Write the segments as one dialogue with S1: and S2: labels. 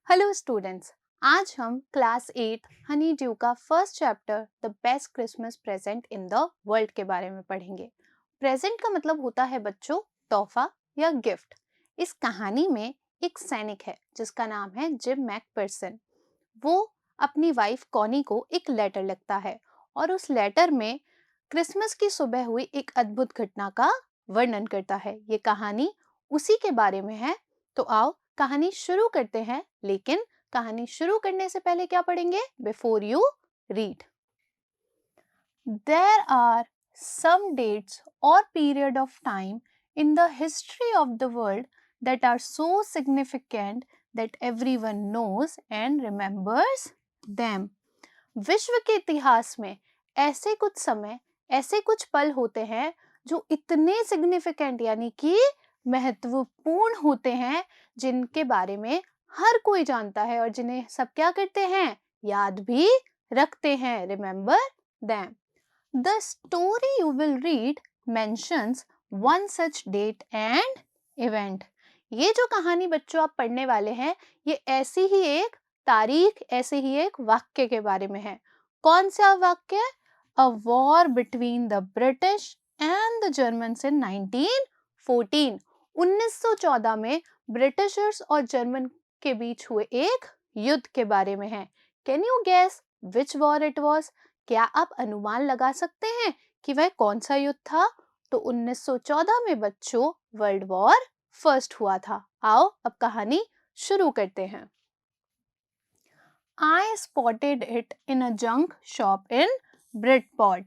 S1: Hello students. आज हम class 8 Honey due का first chapter the best Christmas present in the world के बारे में पढ़ेंगे। प्रेजेंट का मतलब होता है बच्चों तोहफा या गिफ्ट। इस कहानी में एक सैनिक है जिसका नाम है जिम मैकफिरसन। वो अपनी वाइफ कॉनी को एक लेटर लिखता है और उस लेटर में क्रिसमस की सुबह हुई एक अद्भुत घटना का वर्णन करता है। ये कहानी उसी के बारे में है। तो आओ कहानी शुरू करते हैं, लेकिन कहानी शुरू करने से पहले क्या पढ़ेंगे? Before you read, there are some dates or period of time in the history of the world that are so significant that everyone knows and remembers them. विश्व के इतिहास में ऐसे कुछ समय, ऐसे कुछ पल होते हैं जो इतने सिग्निफिकेंट यानी कि महत्वपूर्ण होते हैं, जिनके बारे में हर कोई जानता है और जिन्हें सब क्या करते हैं? याद भी रखते हैं। Remember them. The story you will read mentions one such date and event. ये जो कहानी बच्चों आप पढ़ने वाले हैं, ये ऐसी ही एक तारीख, ऐसे ही एक वाक्य के बारे में है। कौन सा वाक्य? A war between the British and the Germans in 1914. 1914 में ब्रिटिशर्स और जर्मन के बीच हुए एक युद्ध के बारे में है। Can you guess which war it was? क्या आप अनुमान लगा सकते हैं कि वह कौन सा युद्ध था? तो 1914 में बच्चों वर्ल्ड वॉर फर्स्ट हुआ था। आओ अब कहानी शुरू करते हैं। I spotted it in a junk shop in Bridport.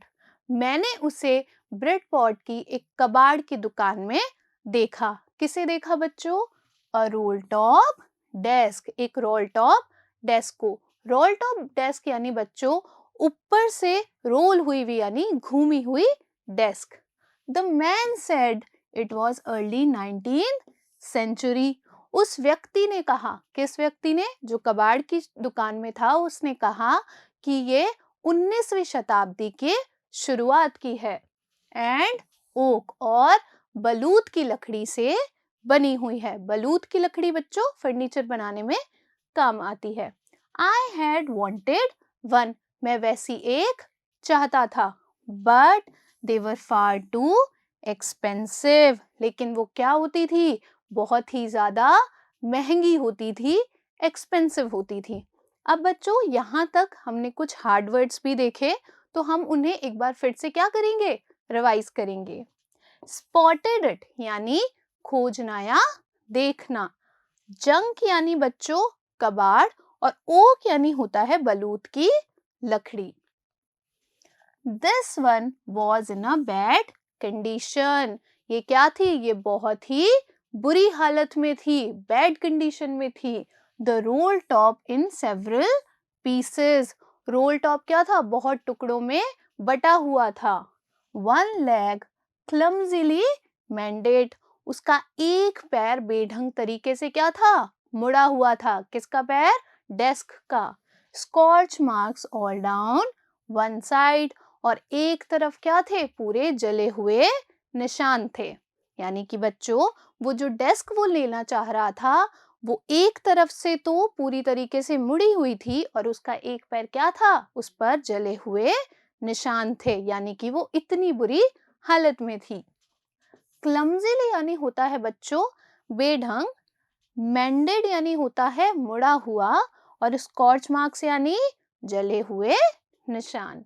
S1: मैंने उसे ब्रिडपोर्ट की एक कबाड़ की दुकान में देखा। किसे देखा बच्चों? अ रोल टॉप डेस्क, एक रोल टॉप डेस्क को। रोल टॉप डेस्क यानी बच्चों ऊपर से रोल हुई हुई यानी घूमी हुई desk. The man said it was early 19th century. उस व्यक्ति ने कहा, किस व्यक्ति ने? जो कबाड़ की दुकान में था, उसने कहा कि ये 19वीं शताब्दी के शुरुआत की है। एंड ओक, और बलूत की लकड़ी से बनी हुई है। बलूत की लकड़ी बच्चों फर्नीचर बनाने में काम आती है। आई हैड वॉन्टेड वन, मैं वैसी एक चाहता था। But they were far too expensive, लेकिन वो क्या होती थी? बहुत ही ज्यादा महंगी होती थी, एक्सपेंसिव होती थी। अब बच्चों यहाँ तक हमने कुछ हार्ड वर्ड्स भी देखे, तो हम उन्हें एक बार फिर से क्या करेंगे? रिवाइज करेंगे। स्पॉटेड इट यानी खोजना या देखना। जंक यानी बच्चों कबाड़, और ओक यानी होता है बलूत की लकड़ी। This one was in a bad condition. ये क्या थी? ये बहुत ही बुरी हालत में थी, बैड कंडीशन में थी। The role top in several pieces. Role top क्या था? बहुत टुकड़ों में बटा हुआ था। वन लेग क्लमजीली मेंडेड, उसका एक पैर बेढंग तरीके से क्या था? मुड़ा हुआ था। किसका पैर? डेस्क का। Scotch marks all down one side, और एक तरफ क्या थे? पूरे जले हुए निशान थे। यानी कि बच्चों वो जो डेस्क वो लेना चाह रहा था, वो एक तरफ से तो पूरी तरीके से मुड़ी हुई थी, और उसका एक पैर क्या था? उस पर जले हुए निशान थे, यानी कि वो इतनी बुरी हालत में थी। क्लमजीली यानी होता है बच्चों बेढंग, मेंडेड यानी होता है मुड़ा हुआ, और स्कॉच मार्क्स यानी जले हुए निशान।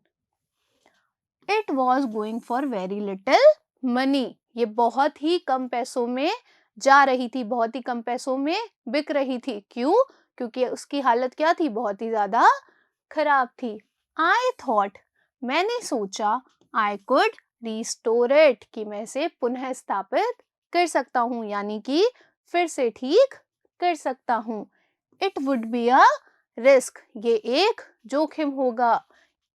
S1: It was going for very little money, ये बहुत ही कम पैसों में जा रही थी, बहुत ही कम पैसों में बिक रही थी। क्यों? क्योंकि उसकी हालत क्या थी? बहुत ही ज्यादा खराब थी। आई थॉट, मैंने सोचा, आई कुड रिस्टोर इट, कि मैं इसे पुनः स्थापित कर सकता हूँ, यानी कि फिर से ठीक कर सकता हूँ। It would be a risk, ये एक जोखिम होगा।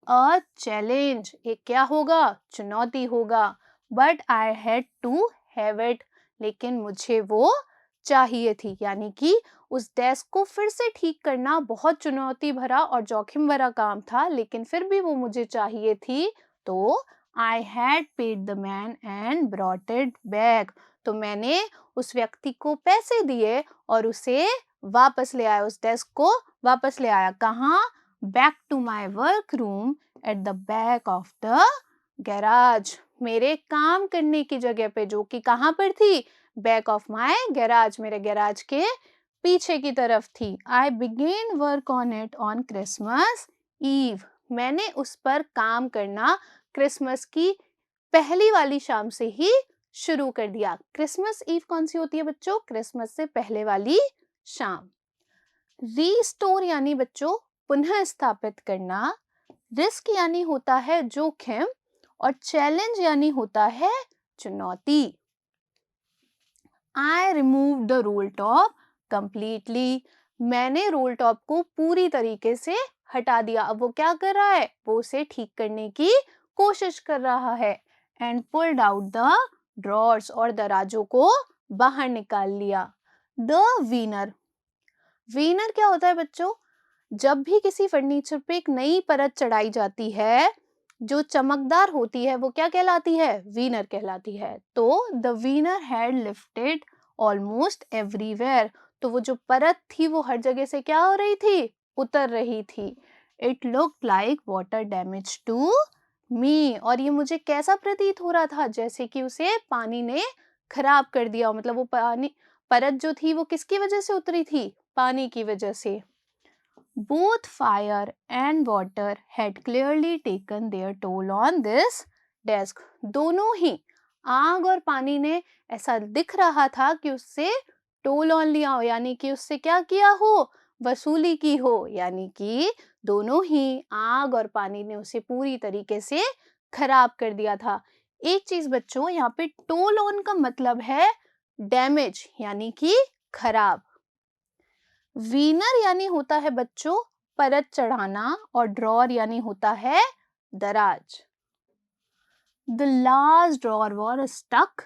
S1: अ चैलेंज, एक क्या होगा? चुनौती होगा। But I had to have it, लेकिन मुझे वो चाहिए थी। यानी कि उस डेस्क को फिर से ठीक करना बहुत चुनौती भरा और जोखिम भरा काम था, लेकिन फिर भी वो मुझे चाहिए थी। तो I had paid the man and brought it back, तो मैंने उस व्यक्ति को पैसे दिए और उसे वापस ले आया, उस डेस्क को वापस ले आया। कहाँ? Back to my work room at the back of the garage, मेरे काम करने की जगह पे, जो कि कहाँ पर थी? बैक ऑफ माई गैराज, मेरे गैराज के पीछे की तरफ थी। I begin work on it on Christmas Eve, मैंने उस पर काम करना क्रिसमस की पहली वाली शाम से ही शुरू कर दिया। क्रिसमस ईव कौन सी होती है बच्चों? क्रिसमस से पहले वाली शाम। रीस्टोर यानी बच्चों पुनः स्थापित करना, रिस्क यानी होता है जोखिम, और चैलेंज यानी होता है चुनौती। I remove the role top completely, मैंने रोल टॉप को पूरी तरीके से हटा दिया। अब वो क्या कर रहा है? वो उसे ठीक करने की कोशिश कर रहा है। And pulled out the drawers, और दराजों को बाहर निकाल लिया। द वीनर, वीनर क्या होता है बच्चों? जब भी किसी फर्नीचर पे एक नई परत चढ़ाई जाती है जो चमकदार होती है, वो क्या कहलाती है? वीनर कहलाती है। तो the winner had lifted almost everywhere, तो वो जो परत थी वो हर जगह से क्या हो रही थी? उतर रही थी। It looked like water damage to me, और ये मुझे कैसा प्रतीत हो रहा था? जैसे कि उसे पानी ने खराब कर दिया, मतलब वो पानी परत जो थी वो किसकी वजह से उतरी थी? पानी की वजह से। Both fire and water had clearly taken their toll on this desk. दोनों ही आग और पानी ने ऐसा दिख रहा था कि उससे टोल ऑन लिया हो, यानी कि उससे क्या किया हो? वसूली की हो, यानी कि दोनों ही आग और पानी ने उसे पूरी तरीके से खराब कर दिया था। एक चीज बच्चों, यहाँ पे टोल ऑन का मतलब है डैमेज, यानी कि खराब। वीनर यानी होता है बच्चों परत चढ़ाना, और ड्रॉर यानी होता है दराज। The last drawer was stuck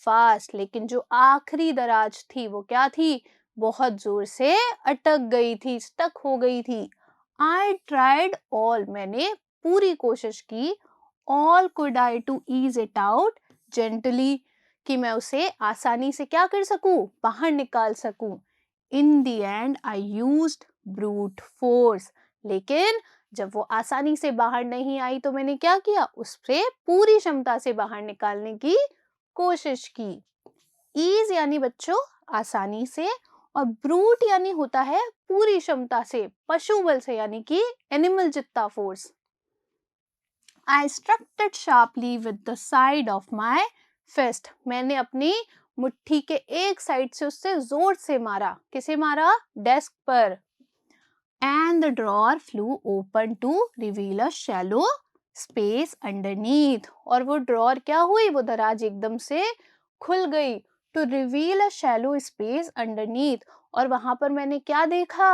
S1: fast, लेकिन जो आखिरी दराज थी वो क्या थी? बहुत जोर से अटक गई थी, स्टक हो गई थी। आई ट्राइड ऑल, मैंने पूरी कोशिश की। All could I to ease it out gently, कि मैं उसे आसानी से क्या कर सकूं? बाहर निकाल सकूं। In the end I used brute force, लेकिन जब वो आसानी से बाहर नहीं आई तो मैंने क्या किया? उससे पूरी क्षमता से बाहर निकालने की कोशिश की। ईज यानी बच्चों आसानी से, और ब्रूट यानी होता है पूरी क्षमता से, पशु बल से, यानी कि एनिमल जितना force. I struck it sharply with the side of my fist, मैंने अपनी मुट्ठी के एक साइड से उससे जोर से मारा। किसे मारा? डेस्क पर। And the drawer flew open to reveal a shallow space underneath, और वो ड्रॉर क्या हुई? वो दराज एकदम से खुल गई। To reveal a shallow space underneath, और वहां पर मैंने क्या देखा?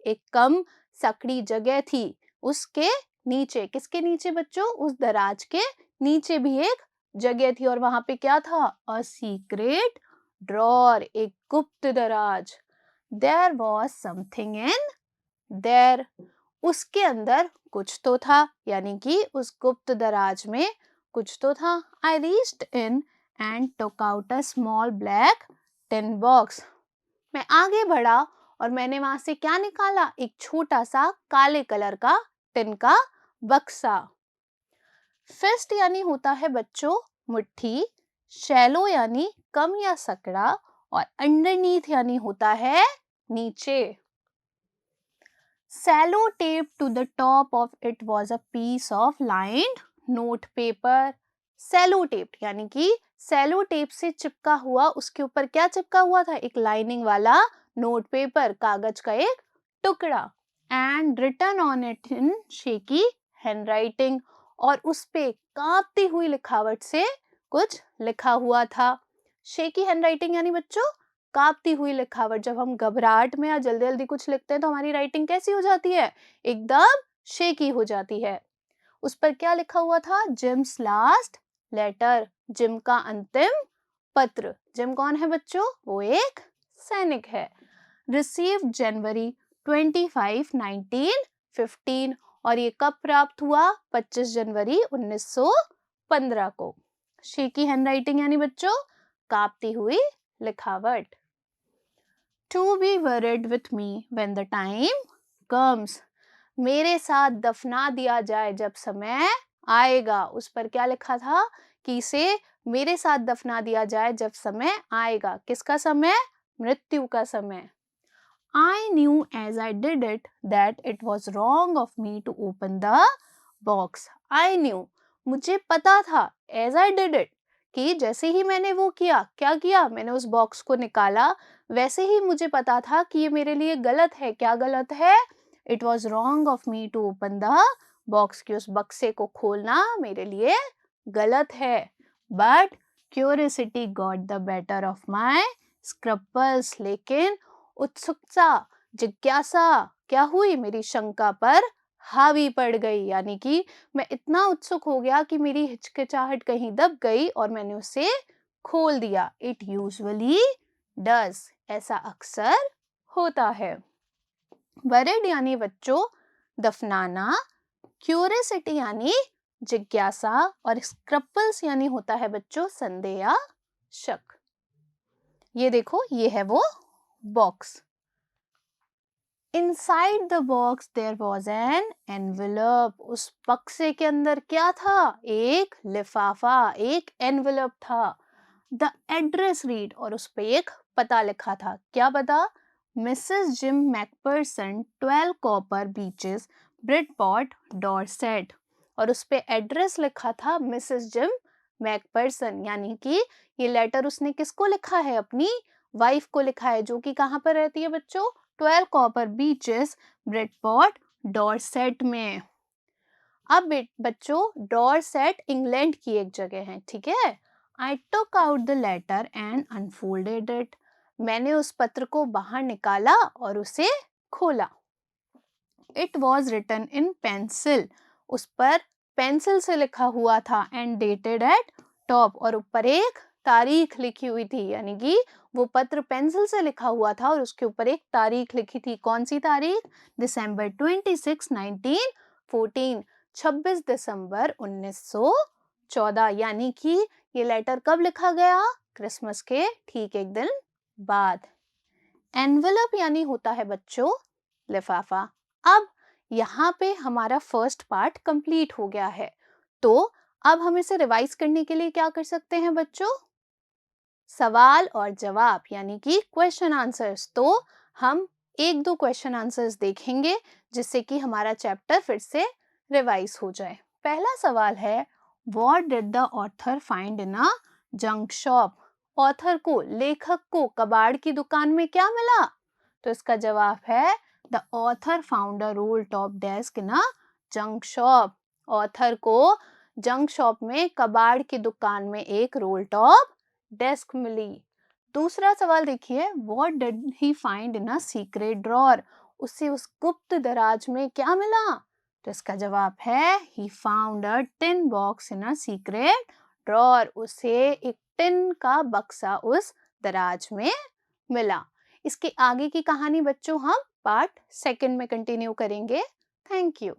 S1: एक कम सकड़ी जगह थी उसके नीचे। किसके नीचे बच्चों? उस दराज के नीचे भी एक जगह थी, और वहां पे क्या था? अ सीक्रेट ड्रॉर, एक गुप्त दराज। There was something in देर, उसके अंदर कुछ तो था, यानी कि उस गुप्त दराज में कुछ तो था। I reached in and took out a small black tin box, मैं आगे बढ़ा और मैंने वहां से क्या निकाला? एक छोटा सा काले कलर का टिन का बक्सा। फिस्ट यानी होता है बच्चों मुट्ठी, शैलो यानी कम या सकड़ा, और अंडरनीथ यानी होता है नीचे। Sellotape to the top of it was a piece of lined note paper. Sellotape यानी कि सेलो टेप से चिपका हुआ, उसके ऊपर क्या चिपका हुआ था? एक लाइनिंग वाला नोट पेपर, कागज का एक टुकड़ा। And written on it in shaky handwriting, और उस पे कांपती हुई लिखावट से कुछ लिखा हुआ था। शेकी हैंडराइटिंग यानी बच्चों कांपती हुई लिखावट। जब हम घबराहट में या जल्दी जल्दी कुछ लिखते हैं तो हमारी राइटिंग कैसी हो जाती है? एकदम शेकी हो जाती है। उस पर क्या लिखा हुआ था? जिम्स लास्ट लेटर, जिम का अंतिम पत्र। जिम कौन है बच्चों? वो एक सैनिक है। रिसीव्ड जनवरी 25, 1915, और ये कब प्राप्त हुआ? 25 जनवरी 1915 को। शेकी हैंडराइटिंग यानी बच्चों कांपती हुई लिखावट। to be buried with me when the time comes. मेरे साथ दफना दिया जाए जब समय आएगा. उस पर क्या लिखा था कि इसे मेरे साथ दफना दिया जाए जब समय आएगा. किसका समय? मृत्यु का समय. I knew as I did it that it was wrong of me to open the box. I knew, मुझे पता था, as I did it, कि जैसे ही मैंने वो किया, क्या किया? मैंने उस बॉक्स को निकाला, वैसे ही मुझे पता था कि ये मेरे लिए गलत है. क्या गलत है? It was wrong of me to open the box, कि उस बक्से को खोलना मेरे लिए गलत है. But curiosity got the better of my scruples. लेकिन उत्सुकता, जिज्ञासा क्या हुई? मेरी शंका पर हावी पड़ गई. यानी कि मैं इतना उत्सुक हो गया कि मेरी हिचकिचाहट कहीं दब गई और मैंने उसे खोल दिया. It usually does. ऐसा अक्सर होता है. बरेड यानी बच्चों दफनाना, क्यूरियोसिटी यानी जिज्ञासा और स्क्रपल्स यानी होता है बच्चों संदेह या शक. ये देखो, ये है वो box. Inside the box there was an envelope. उस बक्से के अंदर क्या था? एक लिफाफा, एक एनवेलप था. The address read, और उस पे एक पता लिखा था. क्या पता? Mrs. Jim McPherson, 12 Copper Beaches, Bridport, Dorset. और उस पे एड्रेस लिखा था Mrs. Jim McPherson. यानी कि ये लेटर उसने किसको लिखा है? अपनी वाइफ को लिखा है, जो कि कहाँ पर रहती है बच्चों? 12 Copper Beaches, Bridport, डॉर्सेट में. अब बच्चों डॉर्सेट इंग्लैंड की एक जगह है, ठीक है. I took out the letter and unfolded it. मैंने उस पत्र को बाहर निकाला और उसे खोला. It was written in pencil. उस पर पेंसिल से लिखा हुआ था. And dated at top, और ऊपर एक तारीख लिखी हुई थी. यानी कि वो पत्र पेंसिल से लिखा हुआ था और उसके ऊपर एक तारीख लिखी थी. कौन सी तारीख? December 26, 1914. 26 दिसंबर 1914. यानी कि ये लेटर कब लिखा गया? क्रिसमस के ठीक एक दिन बाद. एनवेलप यानी होता है बच्चों लिफाफा. अब यहाँ पे हमारा फर्स्ट पार्ट कंप्लीट हो गया है. तो अब हम इसे रिवाइज करने के लिए क्या कर सकते हैं बच्चों? सवाल और जवाब यानी कि क्वेश्चन आंसर्स. तो हम एक दो क्वेश्चन आंसर्स देखेंगे जिससे कि हमारा चैप्टर फिर से रिवाइज हो जाए. पहला सवाल है, what did the author find in a junk shop? Author को, लेखक को कबाड़ की दुकान में क्या मिला? तो इसका जवाब है, the author found a role top desk in a junk shop. Author को जंक शॉप में, कबाड़ की दुकान में एक रोल टॉप डेस्क मिली. दूसरा सवाल देखिए, what did he find in a secret drawer? उसे उस गुप्त दराज में क्या मिला? तो इसका जवाब है, he found a tin box in a secret drawer. उसे एक टिन का बक्सा उस दराज में मिला. इसके आगे की कहानी बच्चों हम पार्ट सेकंड में कंटिन्यू करेंगे. Thank you.